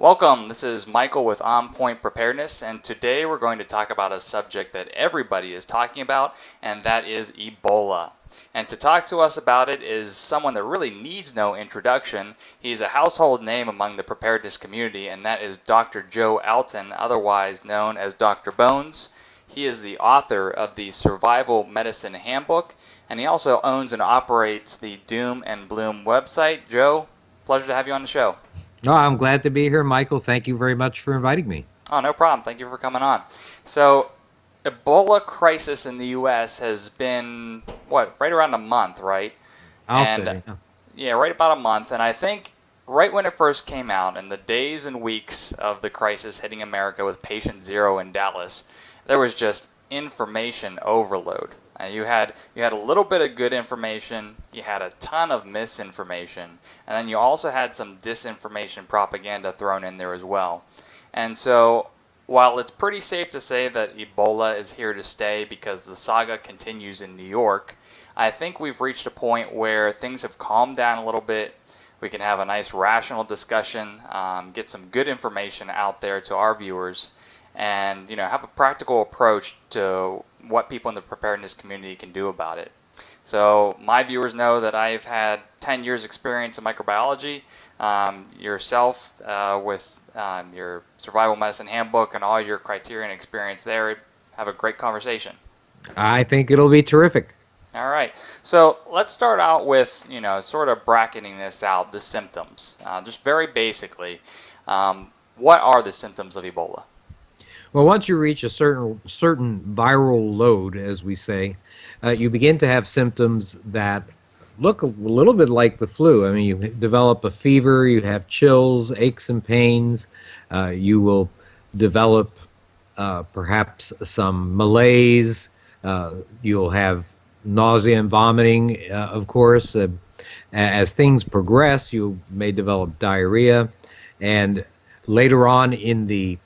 Welcome, this is Michael with On Point Preparedness, and today we're going to talk about a subject that everybody is talking about, and that is Ebola. And to talk to us about it is someone that really needs no introduction. He's a household name among the preparedness community, and that is Dr. Joe Alton, otherwise known as Dr. Bones. He is the author of the Survival Medicine Handbook, and he also owns and operates the Doom and Bloom website. Joe, pleasure to have you on the show. No, I'm glad to be here, Michael. Thank you very much for inviting me. Oh, no problem. Thank you for coming on. So, Ebola crisis in the U.S. has been, right around a month, right? I'll And say. Yeah. yeah, right about a month. And I think right when it first came out, in the days and weeks of the crisis hitting America with patient zero in Dallas, there was just information overload. You had a little bit of good information, you had a ton of misinformation, and then you also had some disinformation propaganda thrown in there as well. And so, while it's pretty safe to say that Ebola is here to stay because the saga continues in New York, I think we've reached a point where things have calmed down a little bit. We can have a nice rational discussion, get some good information out there to our viewers, and have a practical approach to what people in the preparedness community can do about it. So my viewers know that I've had 10 years experience in microbiology. Yourself with your Survival Medicine Handbook and all your criteria and experience there, have a great conversation. I think it'll be terrific. All right. So let's start out with, sort of bracketing this out, the symptoms. Just very basically, what are the symptoms of Ebola? Well, once you reach a certain viral load, as we say, you begin to have symptoms that look a little bit like the flu. I mean, you develop a fever, you have chills, aches and pains. You will develop perhaps some malaise. You'll have nausea and vomiting, of course. As things progress, you may develop diarrhea. And later on in the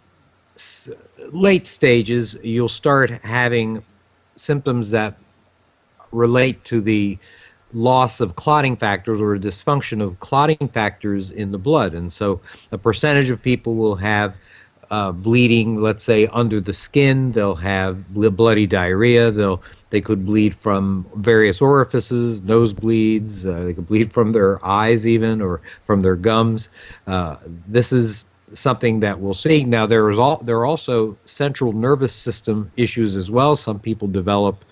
late stages, you'll start having symptoms that relate to the loss of clotting factors or dysfunction of clotting factors in the blood. And so a percentage of people will have bleeding, let's say, under the skin. They'll have bloody diarrhea. They could bleed from various orifices, nosebleeds. They could bleed from their eyes even, or from their gums. This is something that we'll see. Now, there are also central nervous system issues as well. Some people develop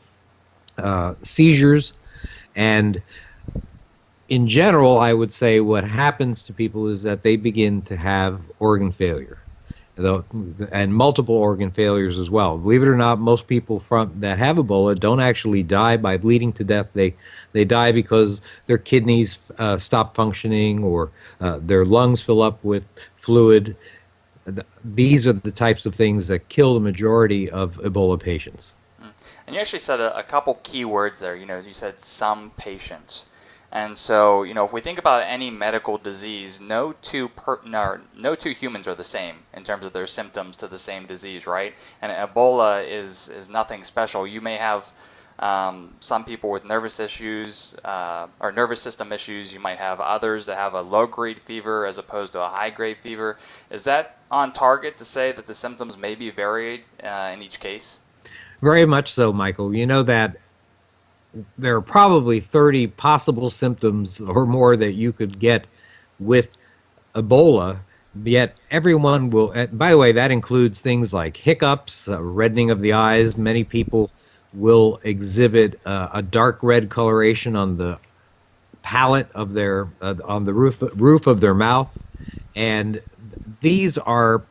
seizures, and in general, I would say what happens to people is that they begin to have organ failure, and multiple organ failures as well. Believe it or not, most people that have Ebola don't actually die by bleeding to death. They die because their kidneys stop functioning, or their lungs fill up with fluid. These are the types of things that kill the majority of Ebola patients. And you actually said a couple key words there. You said some patients. And so, if we think about any medical disease, no two humans are the same in terms of their symptoms to the same disease, right? And Ebola is nothing special. You may have some people with nervous issues or nervous system issues. You might have others that have a low-grade fever as opposed to a high-grade fever. Is that on target to say that the symptoms may be varied in each case? Very much so, Michael. You know that there are probably 30 possible symptoms or more that you could get with Ebola, yet everyone will, by the way, that includes things like hiccups, reddening of the eyes. Many people will exhibit a dark red coloration on the palate of their, on the roof of their mouth. And these are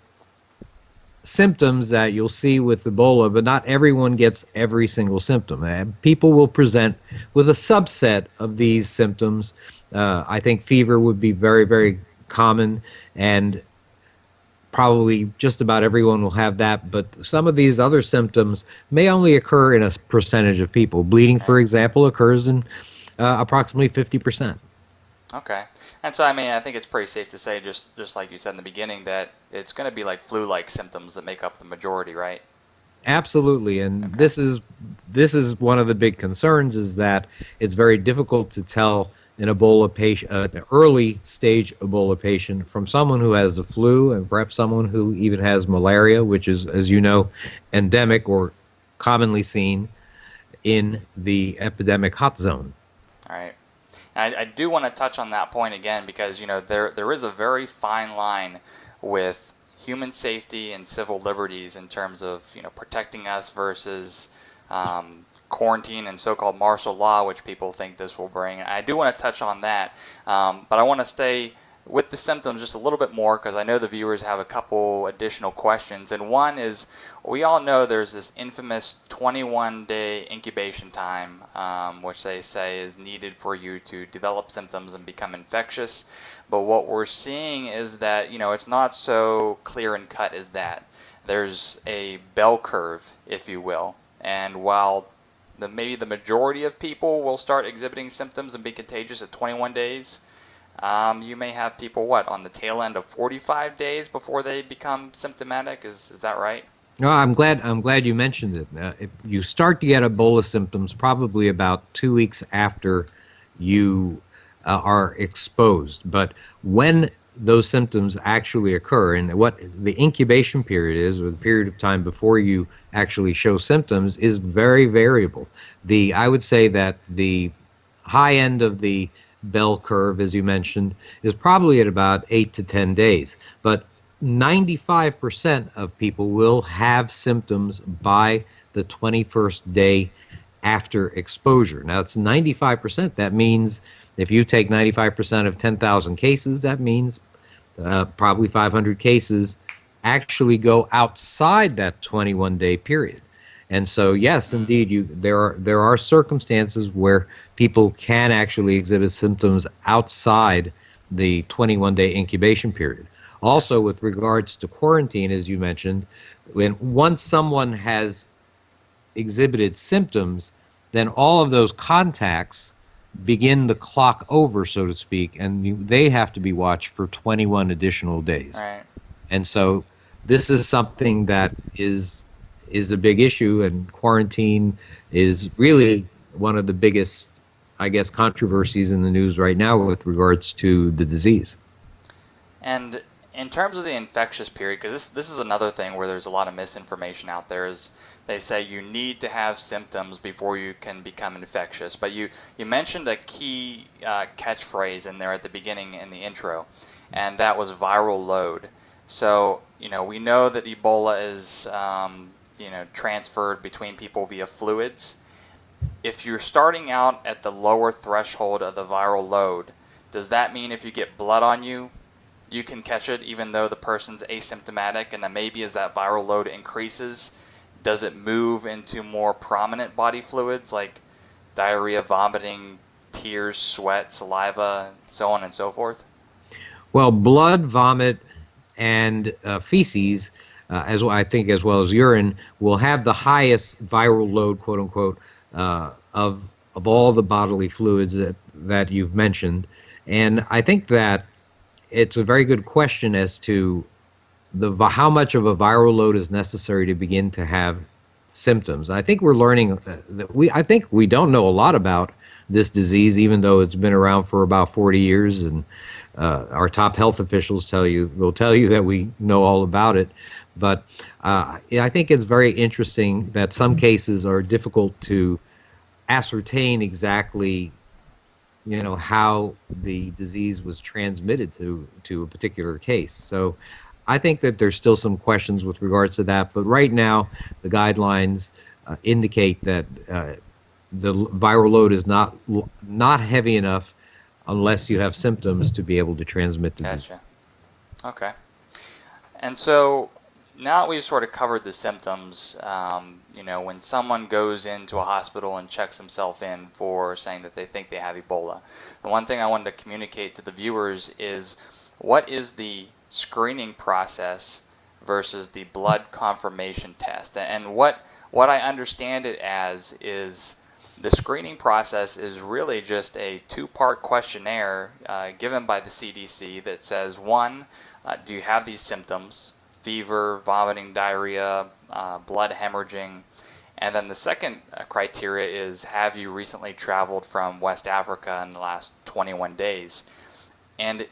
symptoms that you'll see with Ebola, but not everyone gets every single symptom. People will present with a subset of these symptoms. I think fever would be very, very common, and probably just about everyone will have that, but some of these other symptoms may only occur in a percentage of people. Bleeding, for example, occurs in approximately 50%. Okay. And so, I think it's pretty safe to say, just like you said in the beginning, that it's going to be like flu-like symptoms that make up the majority, right? Absolutely, and Okay. this is one of the big concerns, is that it's very difficult to tell an Ebola patient, an early stage Ebola patient, from someone who has the flu and perhaps someone who even has malaria, which is, as you know, endemic or commonly seen in the epidemic hot zone. All right. I do want to touch on that point again because there is a very fine line with human safety and civil liberties in terms of protecting us versus quarantine and so-called martial law, which people think this will bring. And I do want to touch on that, but I want to stay with the symptoms just a little bit more because I know the viewers have a couple additional questions. And one is, we all know there's this infamous 21-day incubation time, which they say is needed for you to develop symptoms and become infectious. But what we're seeing is that it's not so clear and cut as that. There's a bell curve, if you will, and while maybe the majority of people will start exhibiting symptoms and be contagious at 21 days, you may have people, on the tail end of 45 days before they become symptomatic. Is that right? No, I'm glad you mentioned it. If you start to get Ebola symptoms probably about 2 weeks after you are exposed. But when those symptoms actually occur, and what the incubation period is, or the period of time before you actually show symptoms, is very variable. I would say that the high end of the bell curve, as you mentioned, is probably at about 8 to 10 days. But 95% of people will have symptoms by the 21st day after exposure. Now, it's 95%. That means if you take 95% of 10,000 cases, that means probably 500 cases actually go outside that 21-day period. And so, yes, indeed, there are circumstances where people can actually exhibit symptoms outside the 21-day incubation period. Also, with regards to quarantine, as you mentioned, once someone has exhibited symptoms, then all of those contacts begin the clock over, so to speak, and they have to be watched for 21 additional days. Right. And so this is something that is a big issue, and quarantine is really one of the biggest, I guess, controversies in the news right now with regards to the disease. And in terms of the infectious period, because this is another thing where there's a lot of misinformation out there, is they say you need to have symptoms before you can become infectious. But you mentioned a key catchphrase in there at the beginning in the intro, and that was viral load. So we know that Ebola is transferred between people via fluids. If you're starting out at the lower threshold of the viral load, does that mean if you get blood on you, you can catch it even though the person's asymptomatic, and then maybe as that viral load increases, does it move into more prominent body fluids like diarrhea, vomiting, tears, sweat, saliva, so on and so forth? Well, blood, vomit, and feces, as well, I think, as well as urine, will have the highest viral load, quote unquote, of all the bodily fluids that you've mentioned. And I think that it's a very good question as to how much of a viral load is necessary to begin to have symptoms. I think we're learning that I think we don't know a lot about this disease, even though it's been around for about 40 years, and our top health officials will tell you that we know all about it. But I think it's very interesting that some cases are difficult to ascertain exactly, how the disease was transmitted to a particular case. So I think that there's still some questions with regards to that. But right now, the guidelines indicate that the viral load is not heavy enough unless you have symptoms to be able to transmit the disease. Gotcha. Okay. And so now that we've sort of covered the symptoms, when someone goes into a hospital and checks himself in for saying that they think they have Ebola, the one thing I wanted to communicate to the viewers is, what is the screening process versus the blood confirmation test? And what I understand it as is, the screening process is really just a two-part questionnaire given by the CDC that says, one, do you have these symptoms? Fever, vomiting, diarrhea, blood hemorrhaging. And then the second criteria is, have you recently traveled from West Africa in the last 21 days. And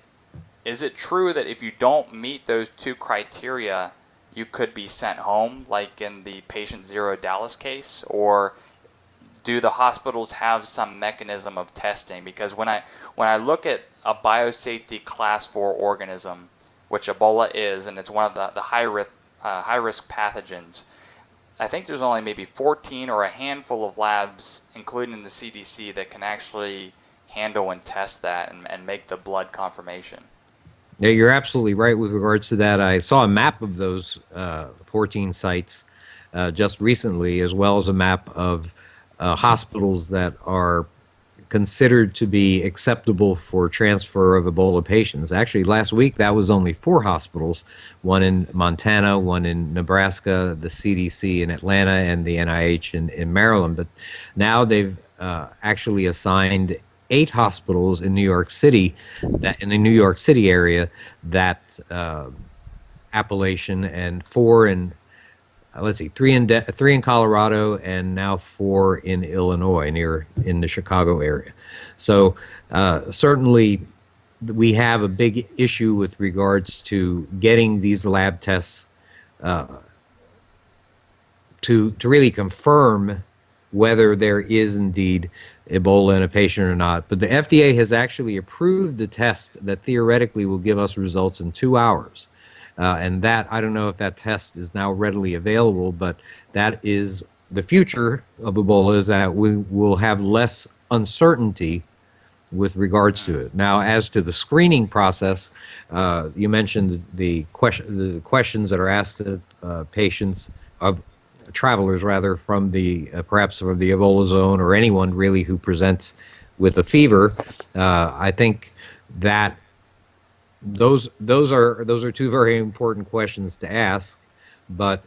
is it true that if you don't meet those two criteria, you could be sent home, like in the patient zero Dallas case? Or do the hospitals have some mechanism of testing? Because when I look at a biosafety class 4 organism, which Ebola is, and it's one of the high risk pathogens, I think there's only maybe 14 or a handful of labs, including the CDC, that can actually handle and test that and make the blood confirmation. Yeah, you're absolutely right with regards to that. I saw a map of those 14 sites just recently, as well as a map of hospitals that are considered to be acceptable for transfer of Ebola patients. Actually, last week that was only 4 hospitals, one in Montana, one in Nebraska, the CDC in Atlanta, and the NIH in Maryland. But now they've actually assigned 8 hospitals in New York City, that in the New York City area, that appellation, and 4 in let's see, 3 in Colorado, and now 4 in Illinois, near in the Chicago area. So certainly, we have a big issue with regards to getting these lab tests to really confirm whether there is indeed Ebola in a patient or not. But the FDA has actually approved the test that theoretically will give us results in 2 hours. And that, I don't know if that test is now readily available, but that is the future of Ebola, is that we will have less uncertainty with regards to it. Now, as to the screening process, you mentioned the questions that are asked of patients, of travelers rather, from the perhaps from the Ebola zone, or anyone really who presents with a fever. I think that those are 2 very important questions to ask, but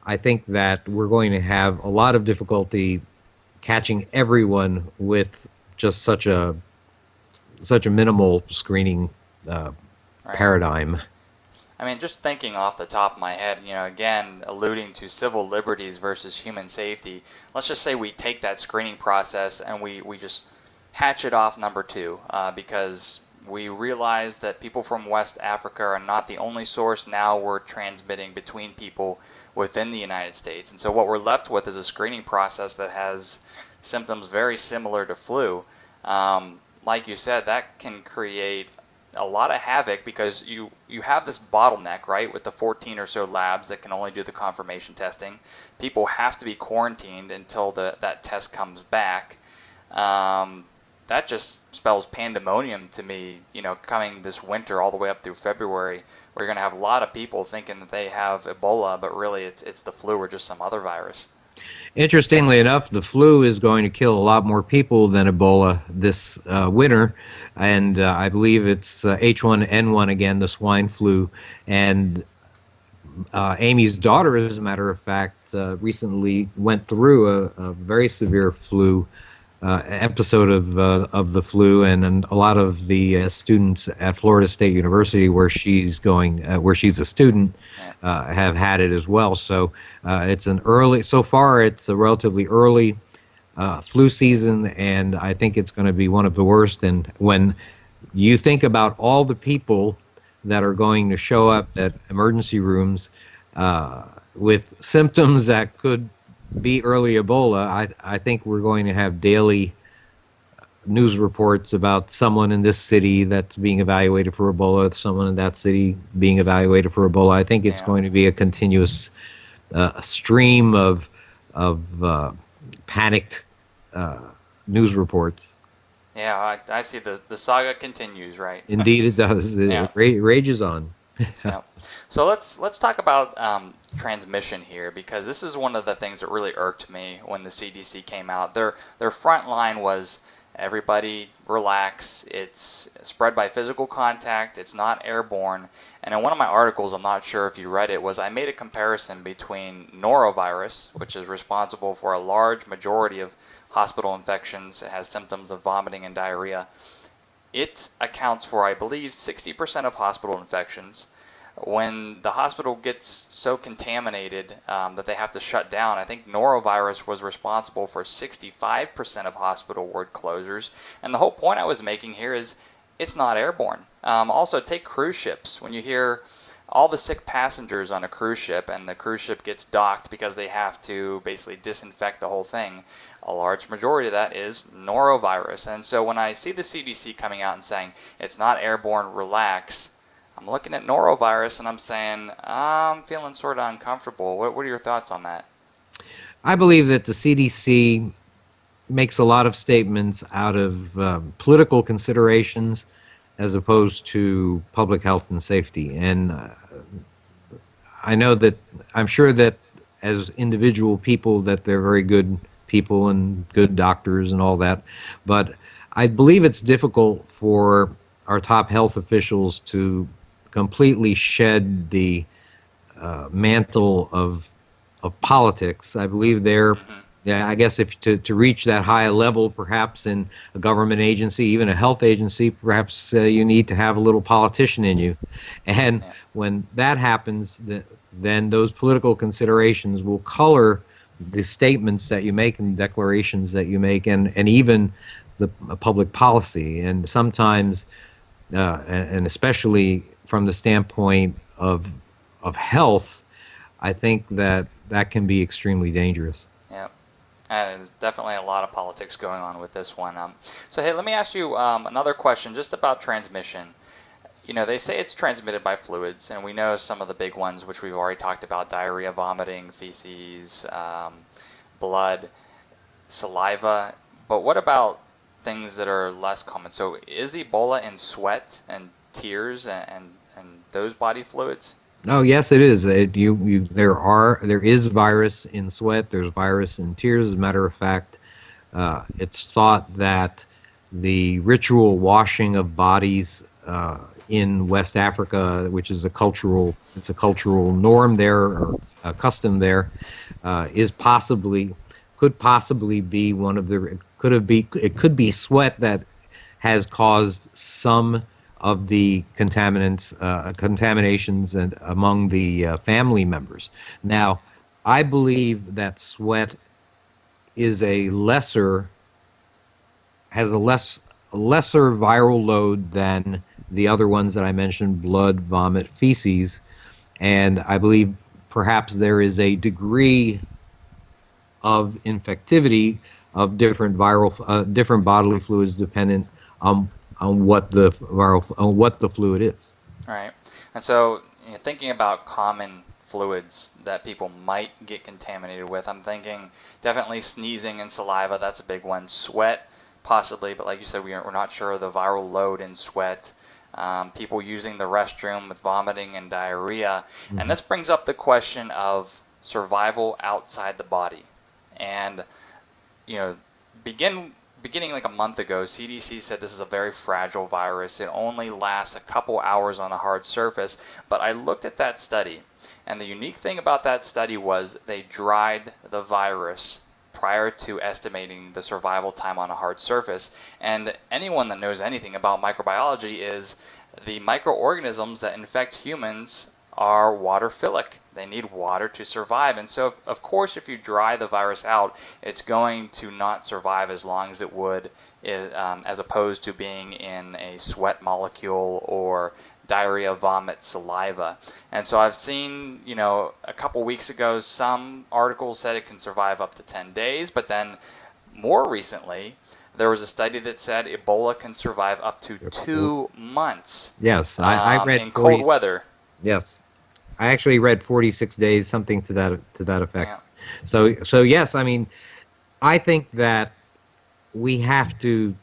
I think that we're going to have a lot of difficulty catching everyone with just such a minimal screening Right. paradigm. I mean, just thinking off the top of my head, again, alluding to civil liberties versus human safety, let's just say we take that screening process and we just hatch it off number 2, because we realize that people from West Africa are not the only source. Now we're transmitting between people within the United States. And so what we're left with is a screening process that has symptoms very similar to flu. Like you said, that can create a lot of havoc, because you have this bottleneck, right, with the 14 or so labs that can only do the confirmation testing. People have to be quarantined until that test comes back. That just spells pandemonium to me, coming this winter all the way up through February, where you're going to have a lot of people thinking that they have Ebola, but really it's the flu or just some other virus. Interestingly enough, the flu is going to kill a lot more people than Ebola this winter, and I believe it's H1N1 again, the swine flu. And Amy's daughter, as a matter of fact, recently went through a very severe flu episode of the flu, and a lot of the students at Florida State University, where she's going, where she's a student, have had it as well. So it's an early. So far, it's a relatively early flu season, and I think it's going to be one of the worst. And when you think about all the people that are going to show up at emergency rooms with symptoms that could be early Ebola, I think we're going to have daily news reports about someone in this city that's being evaluated for Ebola, someone in that city being evaluated for Ebola. I think it's going to be a continuous stream of panicked news reports. Yeah, I see the saga continues, right? Indeed, it does. Yeah. It rages on. Yeah. So let's talk about transmission here, because this is one of the things that really irked me when the CDC came out. Their front line was, everybody relax. It's spread by physical contact. It's not airborne. And in one of my articles, I'm not sure if you read it, was I made a comparison between norovirus, which is responsible for a large majority of hospital infections. It has symptoms of vomiting and diarrhea. It accounts for, I believe, 60% of hospital infections. when the hospital gets so contaminated that they have to shut down. I think norovirus was responsible for 65% of hospital ward closures. And the whole point I was making here is it's not airborne. Also, take cruise ships. When you hear all the sick passengers on a cruise ship and the cruise ship gets docked because they have to basically disinfect the whole thing, a large majority of that is norovirus. And so when I see the CDC coming out and saying it's not airborne, relax, I'm looking at norovirus and I'm saying, I'm feeling sort of uncomfortable. What are your thoughts on that? I believe that the CDC makes a lot of statements out of political considerations as opposed to public health and safety. And I'm sure that as individual people that they're very good people and good doctors and all that. But I believe it's difficult for our top health officials to completely shed the mantle of politics. I believe they're, Mm-hmm. yeah, I guess if to reach that high level, perhaps in a government agency, even a health agency, perhaps you need to have a little politician in you. And Yeah. when that happens, then those political considerations will color the statements that you make and declarations that you make, and even the public policy. And sometimes, and especially from the standpoint of health, I think that that can be extremely dangerous. Yeah. There's definitely a lot of politics going on with this one. So, hey, let me ask you another question just about transmission. You know, they say it's transmitted by fluids, and we know some of the big ones, which we've already talked about: diarrhea, vomiting, feces, blood, saliva. But what about things that are less common? So, is Ebola in sweat and tears and those body fluids? Oh yes, it is. There is virus in sweat. There's virus in tears. As a matter of fact, it's thought that the ritual washing of bodies in West Africa, which is it's a cultural norm there or a custom there, is could possibly be one of the it could be sweat that has caused some of the contaminations and among the family members. Now, I believe that sweat is has a lesser viral load than the other ones that I mentioned: blood, vomit, feces, and I believe perhaps there is a degree of infectivity of different bodily fluids dependent on what the fluid is. Right. And so, thinking about common fluids that people might get contaminated with, I'm thinking definitely sneezing and saliva. That's a big one. Sweat, possibly, but like you said, we're not sure of the viral load in sweat. People using the restroom with vomiting and diarrhea. Mm-hmm. And this brings up the question of survival outside the body. And, you know, beginning like a month ago, CDC said this is a very fragile virus. It only lasts a couple hours on a hard surface. But I looked at that study, and the unique thing about that study was they dried the virus prior to estimating the survival time on a hard surface. And anyone that knows anything about microbiology is the microorganisms that infect humans are waterphilic. They need water to survive. And so, of course, if you dry the virus out, it's going to not survive as long as it would as opposed to being in a sweat molecule or diarrhea, vomit, saliva. And so I've seen, a couple weeks ago, some articles said it can survive up to 10 days, but then more recently, there was a study that said Ebola can survive up to 2 months. Yes, I read in cold weather. Yes, I actually read 46 days, something to that effect. Yeah. So yes, I mean, I think that we have to,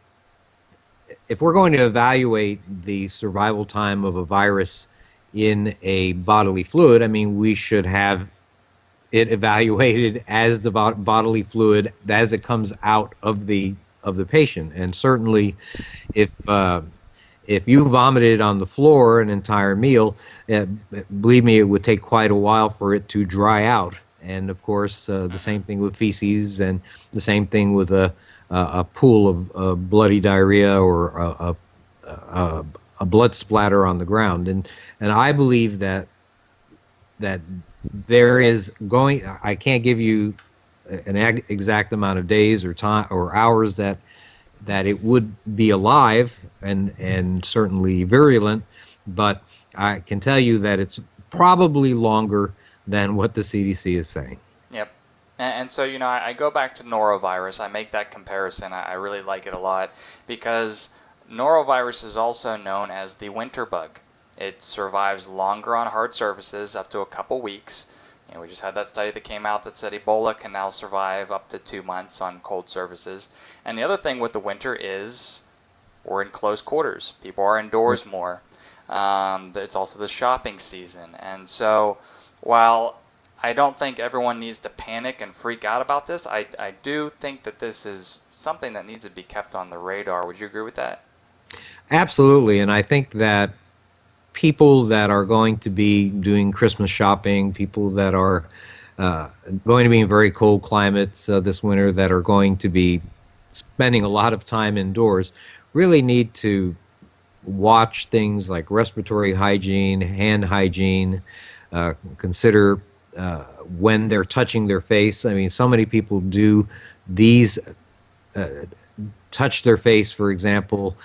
if we're going to evaluate the survival time of a virus in a bodily fluid, I mean, we should have it evaluated as the bodily fluid as it comes out of the patient. And certainly, if if you vomited on the floor an entire meal, believe me, it would take quite a while for it to dry out. And of course, the same thing with feces, and the same thing with a pool of bloody diarrhea or a a blood splatter on the ground. And I believe that there is going. I can't give you an exact amount of days or time or hours that it would be alive and certainly virulent, but I can tell you that it's probably longer than what the CDC is saying. Yep. And so, I go back to norovirus. I make that comparison. I really like it a lot because norovirus is also known as the winter bug. It survives longer on hard surfaces, up to a couple weeks. We just had that study that came out that said Ebola can now survive up to 2 months on cold surfaces. And the other thing with the winter is we're in close quarters. People are indoors more. It's also the shopping season. And so while I don't think everyone needs to panic and freak out about this, I do think that this is something that needs to be kept on the radar. Would you agree with that? Absolutely, and I think that people that are going to be doing Christmas shopping, people that are uh, going to be in very cold climates this winter, that are going to be spending a lot of time indoors, really need to watch things like respiratory hygiene, hand hygiene, consider when they're touching their face. I mean, so many people do these touch their face, for example,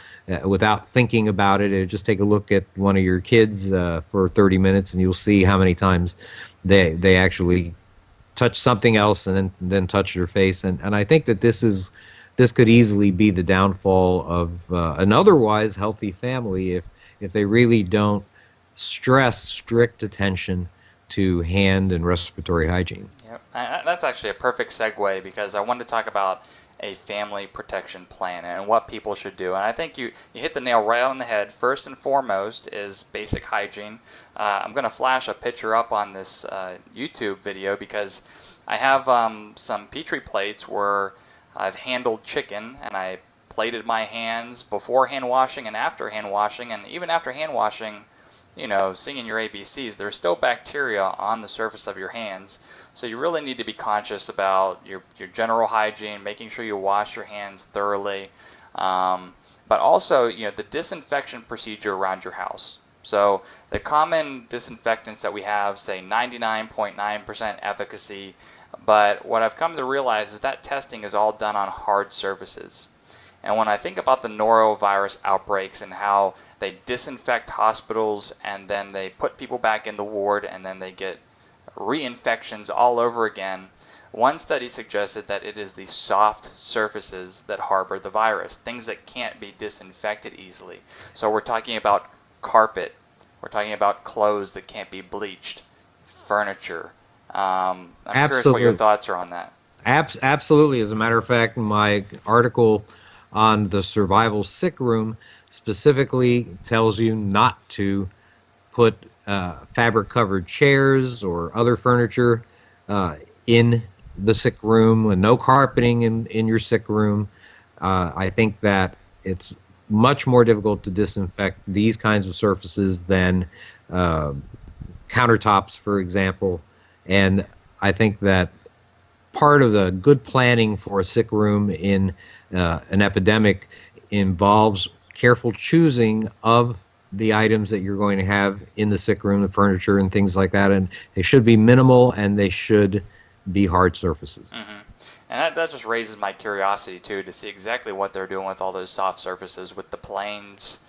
without thinking about it. Just take a look at one of your kids for 30 minutes, and you'll see how many times they actually touch something else and then touch their face. And I think that this could easily be the downfall of an otherwise healthy family if they really don't stress strict attention to hand and respiratory hygiene. Yep. That's actually a perfect segue because I wanted to talk about a family protection plan and what people should do. And I think you hit the nail right on the head. First and foremost is basic hygiene. I'm going to flash a picture up on this YouTube video because I have some Petri plates where I've handled chicken and I plated my hands before hand washing and after hand washing. And even after hand washing, singing your ABCs, there's still bacteria on the surface of your hands. So you really need to be conscious about your general hygiene, making sure you wash your hands thoroughly, but also, the disinfection procedure around your house. So the common disinfectants that we have say 99.9% efficacy, but what I've come to realize is that testing is all done on hard surfaces. And when I think about the norovirus outbreaks and how they disinfect hospitals and then they put people back in the ward and then they get reinfections all over again, one study suggested that it is the soft surfaces that harbor the virus, things that can't be disinfected easily. So we're talking about carpet, we're talking about clothes that can't be bleached, furniture. I'm curious what your Absolutely. thoughts are on that. Absolutely. As a matter of fact, my article on the survival sick room specifically tells you not to put fabric covered chairs or other furniture uh, in the sick room, and no carpeting in your sick room. I think that it's much more difficult to disinfect these kinds of surfaces than uh, countertops, for example. And I think that part of the good planning for a sick room in an epidemic involves careful choosing of the items that you're going to have in the sick room, the furniture and things like that. And they should be minimal and they should be hard surfaces. Hmm. And that just raises my curiosity too to see exactly what they're doing with all those soft surfaces, with the planes,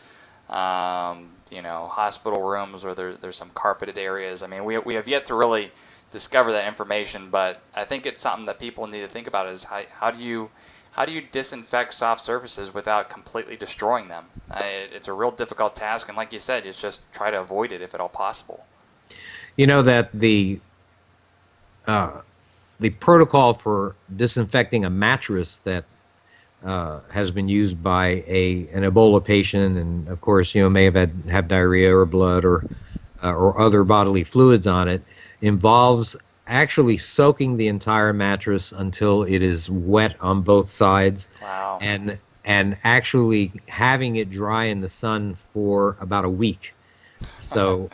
hospital rooms where there's some carpeted areas. I mean, we have yet to really discover that information, but I think it's something that people need to think about is how do you disinfect soft surfaces without completely destroying them? It's a real difficult task, and like you said, it's just try to avoid it if at all possible. You know that the protocol for disinfecting a mattress that has been used by an Ebola patient, and of course, may have diarrhea or blood or other bodily fluids on it, involves actually soaking the entire mattress until it is wet on both sides, Wow. and actually having it dry in the sun for about a week. So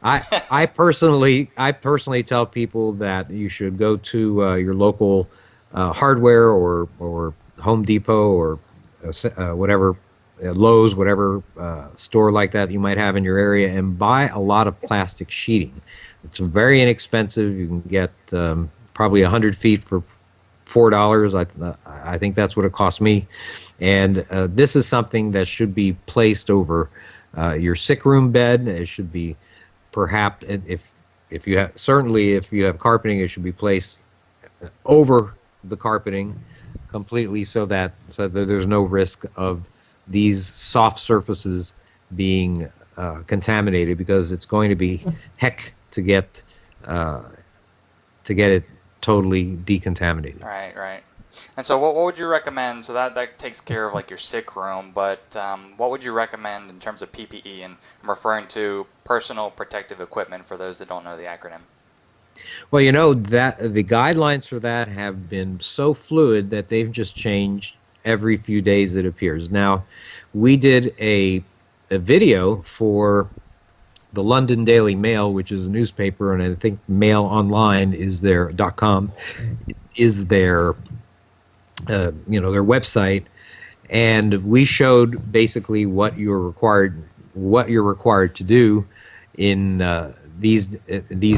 I personally tell people that you should go to your local hardware or Home Depot or whatever Lowe's, whatever store like that you might have in your area, and buy a lot of plastic sheeting. It's very inexpensive. You can get probably 100 feet for $4. I think that's what it cost me. And this is something that should be placed over your sick room bed. It should be perhaps if you have certainly if you have carpeting, it should be placed over the carpeting completely so that there's no risk of these soft surfaces being contaminated, because it's going to be heck uh, to get it totally decontaminated. Right, right. And so what would you recommend? So that takes care of like your sick room, but what would you recommend in terms of PPE? And I'm referring to personal protective equipment for those that don't know the acronym. Well, you know that the guidelines for that have been so fluid that they've just changed every few days it appears. Now, we did a video for the London Daily Mail, which is a newspaper, and I think Mail Online is their .com is their their website, and we showed basically what you're required to do in these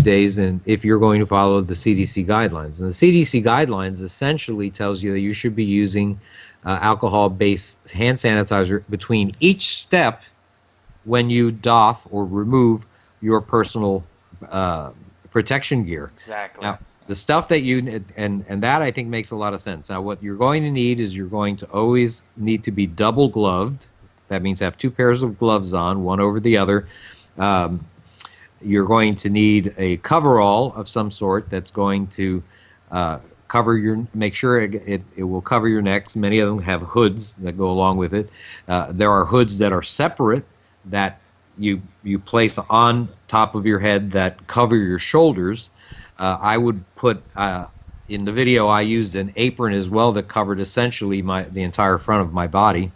days, and if you're going to follow the CDC guidelines. And the CDC guidelines essentially tells you that you should be using alcohol-based hand sanitizer between each step when you doff or remove your personal protection gear. Exactly. Now, the stuff that and that I think makes a lot of sense. Now, what you're going to need is you're going to always need to be double gloved. That means have two pairs of gloves on, one over the other. You're going to need a coverall of some sort that's going to make sure it will cover your necks. Many of them have hoods that go along with it. There are hoods that are separate that you place on top of your head that cover your shoulders. I would put in the video I used an apron as well that covered essentially the entire front of my body.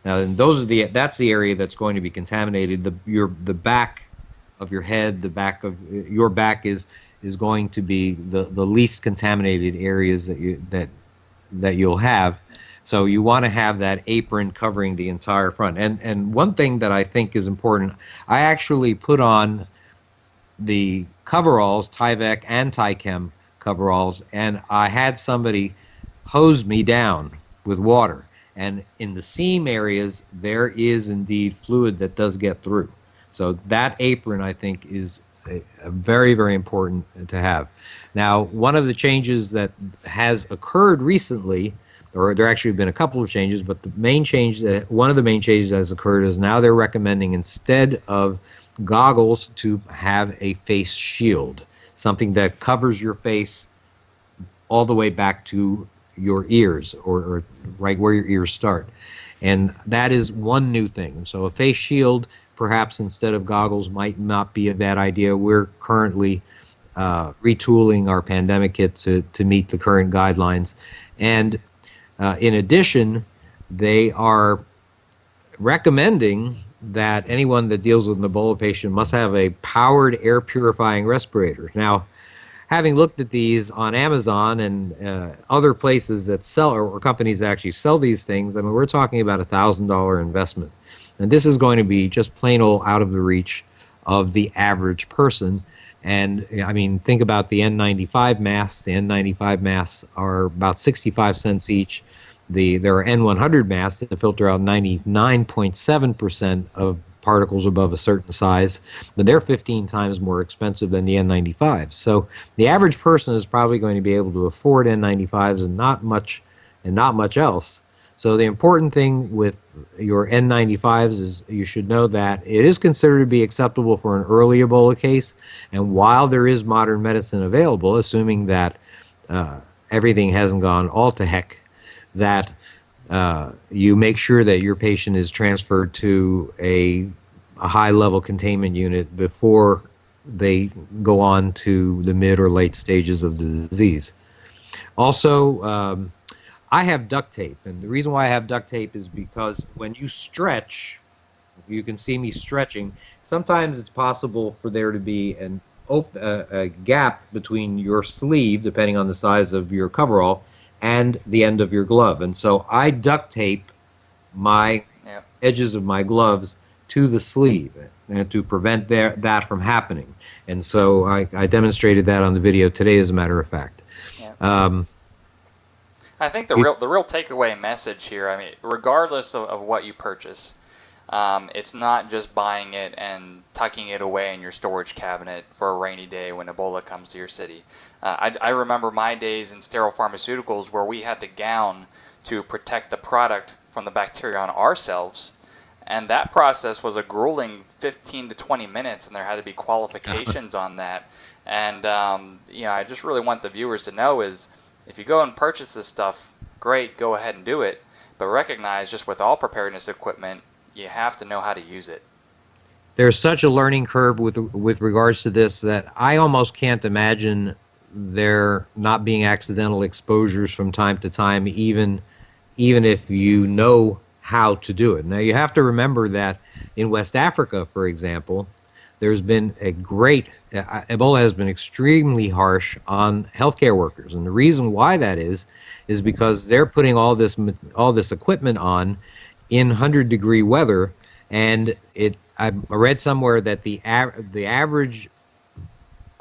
Now, and that's the area that's going to be contaminated. The back of your head, the back of your back is going to be the least contaminated areas that you'll have. So you want to have that apron covering the entire front. And one thing that I think is important, I actually put on the coveralls, Tyvek and Tychem coveralls, and I had somebody hose me down with water. And in the seam areas, there is indeed fluid that does get through. So that apron, I think, is a very, very important to have. Now, one of the changes that has occurred recently, or there actually have been a couple of changes, but one of the main changes that has occurred is now they're recommending, instead of goggles, to have a face shield, something that covers your face all the way back to your ears, or right where your ears start. And that is one new thing. So a face shield, perhaps instead of goggles, might not be a bad idea. We're currently retooling our pandemic kit to meet the current guidelines. And in addition, they are recommending that anyone that deals with an Ebola patient must have a powered air purifying respirator. Now, having looked at these on Amazon and other places that sell, or companies that actually sell these things, I mean, we're talking about $1,000 investment. And this is going to be just plain old out of the reach of the average person. And I mean, think about the N95 masks. The N95 masks are about 65 cents each. There are N100 masks that filter out 99.7% of particles above a certain size, but they're 15 times more expensive than the N95. So the average person is probably going to be able to afford N95s and not much else. So the important thing with your N95s is you should know that it is considered to be acceptable for an early Ebola case, and while there is modern medicine available, assuming that everything hasn't gone all to heck, that you make sure that your patient is transferred to a high-level containment unit before they go on to the mid or late stages of the disease. Also, I have duct tape, and the reason why I have duct tape is because when you stretch, you can see me stretching, sometimes it's possible for there to be a gap between your sleeve, depending on the size of your coverall, and the end of your glove. And so I duct tape my Yep. edges of my gloves to the sleeve and to prevent that from happening. And so I demonstrated that on the video today, as a matter of fact. Yeah. Um, I think the real takeaway message here, I mean, regardless of what you purchase, it's not just buying it and tucking it away in your storage cabinet for a rainy day when Ebola comes to your city. I remember my days in sterile pharmaceuticals where we had to gown to protect the product from the bacteria on ourselves. And that process was a grueling 15 to 20 minutes, and there had to be qualifications on that. And, I just really want the viewers to know is if you go and purchase this stuff, great, go ahead and do it. But recognize, just with all preparedness equipment, you have to know how to use it. there's such a learning curve with regards to this that I almost can't imagine there not being accidental exposures from time to time, even if you know how to do it. Now, you have to remember that in West Africa, for example, there's been a great Ebola has been extremely harsh on healthcare workers, and the reason why that is because they're putting all this equipment on in 100-degree weather, and I read somewhere that the average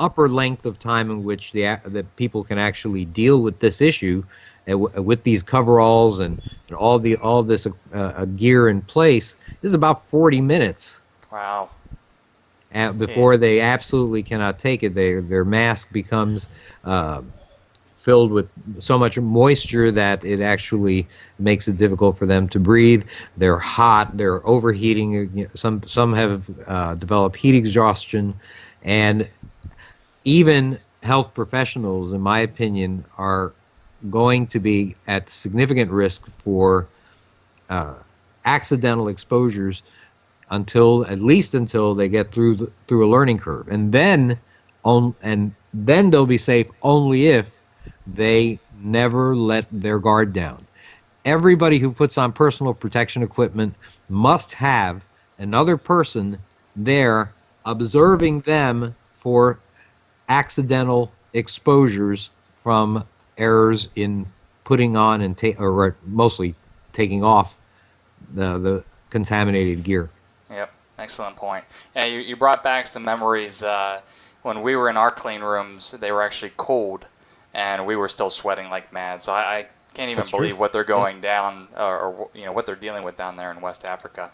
upper length of time in which the people can actually deal with this issue with these coveralls and all this gear in place is about 40 minutes. Wow. Before they absolutely cannot take it. Their mask becomes filled with so much moisture that it actually makes it difficult for them to breathe. They're hot. They're overheating. Some have developed heat exhaustion, and even health professionals, in my opinion, are going to be at significant risk for accidental exposures at least until they get through a learning curve, and then they'll be safe only if they never let their guard down. Everybody who puts on personal protection equipment must have another person there observing them for accidental exposures from errors in putting on or mostly taking off the contaminated gear. Yep, excellent point. Yeah, you brought back some memories when we were in our clean rooms. They were actually cold, and we were still sweating like mad. So I can't even believe what they're going down, or what they're dealing with down there in West Africa.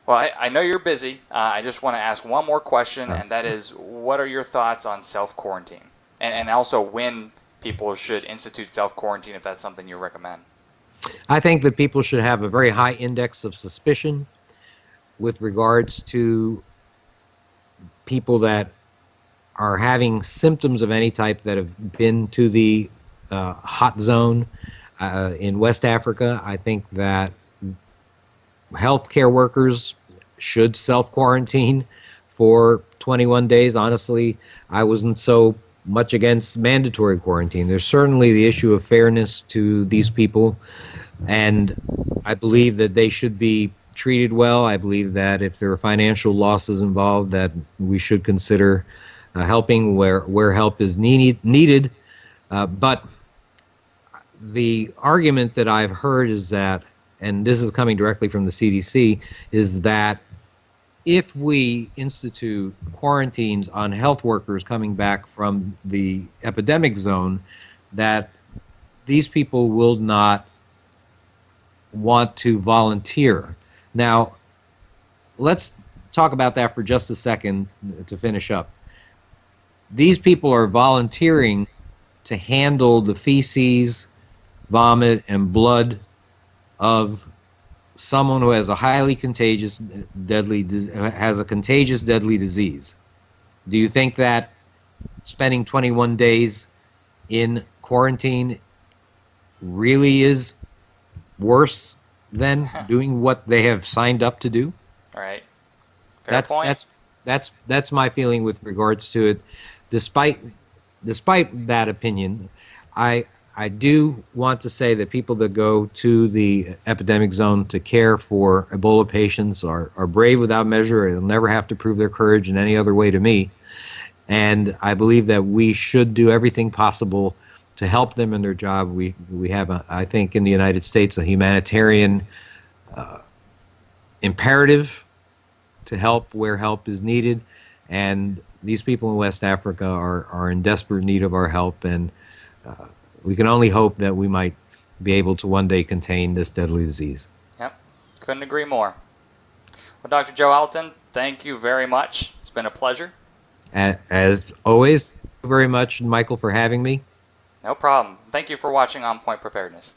Well, I know you're busy. I just want to ask one more question, and that is, what are your thoughts on self-quarantine? And also when people should institute self-quarantine, if that's something you recommend. I think that people should have a very high index of suspicion with regards to people that are having symptoms of any type that have been to the hot zone in West Africa. I think that healthcare workers should self-quarantine for 21 days. Honestly, I wasn't so much against mandatory quarantine. There's certainly the issue of fairness to these people, and I believe that they should be treated well. I believe that if there are financial losses involved, that we should consider helping where help is needed. But the argument that I've heard is that, and this is coming directly from the CDC, is that if we institute quarantines on health workers coming back from the epidemic zone, that these people will not want to volunteer. Now, let's talk about that for just a second to finish up. These people are volunteering to handle the feces, vomit, and blood of someone who has a highly contagious, deadly disease. Do you think that spending 21 days in quarantine really is worse than doing what they have signed up to do? Right. Fair point. That's my feeling with regards to it. Despite that opinion, I do want to say that people that go to the epidemic zone to care for Ebola patients are brave without measure. They'll never have to prove their courage in any other way to me. And I believe that we should do everything possible to help them in their job. We have, I think, in the United States, a humanitarian imperative to help where help is needed, and these people in West Africa are in desperate need of our help, and we can only hope that we might be able to one day contain this deadly disease. Yep, couldn't agree more. Well, Dr. Joe Alton, thank you very much. It's been a pleasure. As always, thank you very much, Michael, for having me. No problem. Thank you for watching On Point Preparedness.